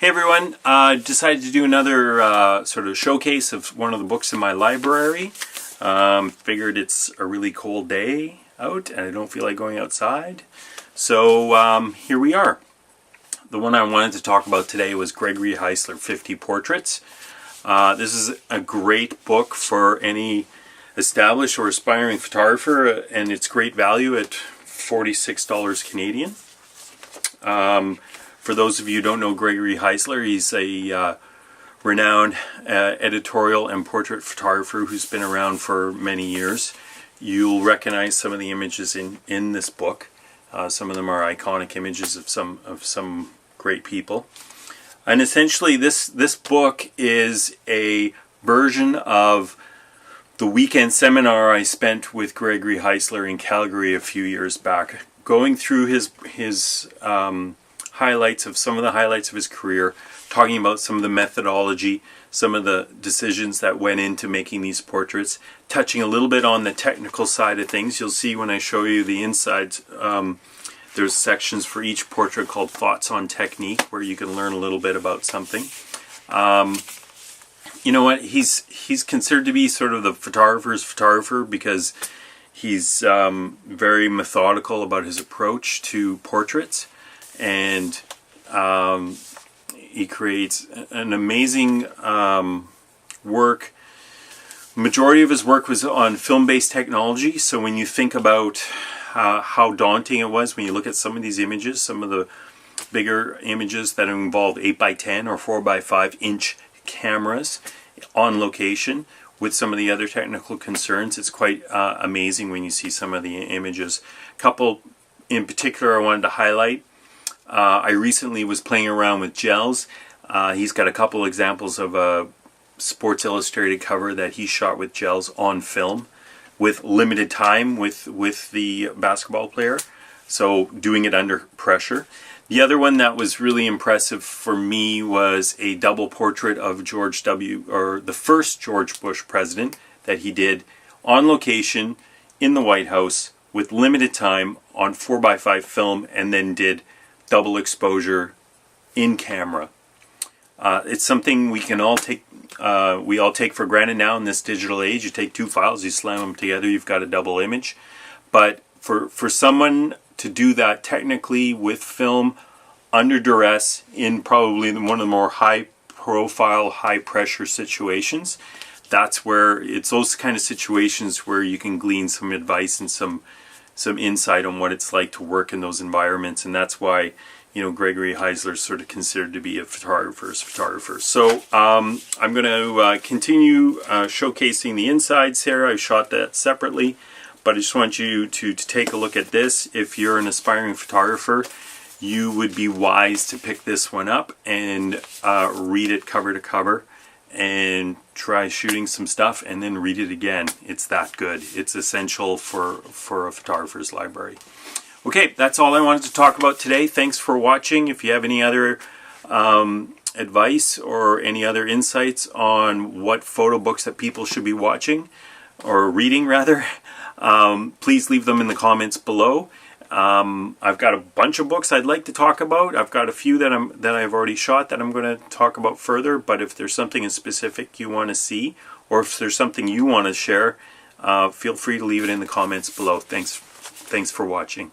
Hey everyone, decided to do another sort of showcase of one of the books in my library. Figured it's a really cold day out and I don't feel like going outside. So here we are. The one I wanted to talk about today was Gregory Heisler, 50 Portraits. This is a great book for any established or aspiring photographer, and it's great value at $46 Canadian. For those of you who don't know Gregory Heisler, he's a renowned editorial and portrait photographer who's been around for many years. You'll recognize some of the images in this book. Some of them are iconic images of some great people. And essentially this book is a version of the weekend seminar I spent with Gregory Heisler in Calgary a few years back, going through his highlights of some of the highlights of his career, talking about some of the methodology, some of the decisions that went into making these portraits, touching a little bit on the technical side of things. You'll see when I show you the insides, there's sections for each portrait called Thoughts on Technique, where you can learn a little bit about something. You know what, he's considered to be sort of the photographer's photographer because he's very methodical about his approach to portraits. And he creates an amazing work. Majority of his work was on film-based technology, so when you think about how daunting it was when you look at some of these images, some of the bigger images that involve 8x10 or 4x5 inch cameras on location with some of the other technical concerns, it's quite amazing when you see some of the images. A couple in particular I wanted to highlight. I recently was playing around with gels. He's got a couple examples of a Sports Illustrated cover that he shot with gels on film with limited time with the basketball player, so doing it under pressure. The other one that was really impressive for me was a double portrait of George W., or the first George Bush president, that he did on location in the White House with limited time on 4x5 film, and then did double exposure in camera. It's something we can all take for granted now in this digital age. You take two files, you slam them together, you've got a double image. But for someone to do that technically with film under duress in probably one of the more high profile, high pressure situations, that's where it's those kind of situations where you can glean some advice and some insight on what it's like to work in those environments. And that's why, you know, Gregory Heisler is sort of considered to be a photographer's photographer. So I'm going to continue showcasing the insides here. I shot that separately, but I just want you to take a look at this. If you're an aspiring photographer, you would be wise to pick this one up and read it cover to cover and try shooting some stuff and then read it again. It's that good. It's essential for a photographer's library. Okay, that's all I wanted to talk about today. Thanks for watching. If you have any other advice or any other insights on what photo books that people should be watching, or reading rather, please leave them in the comments below. I've got a bunch of books I'd like to talk about. I've got a few that I've already shot that I'm going to talk about further, but if there's something in specific you want to see, or if there's something you want to share, feel free to leave it in the comments below. Thanks for watching.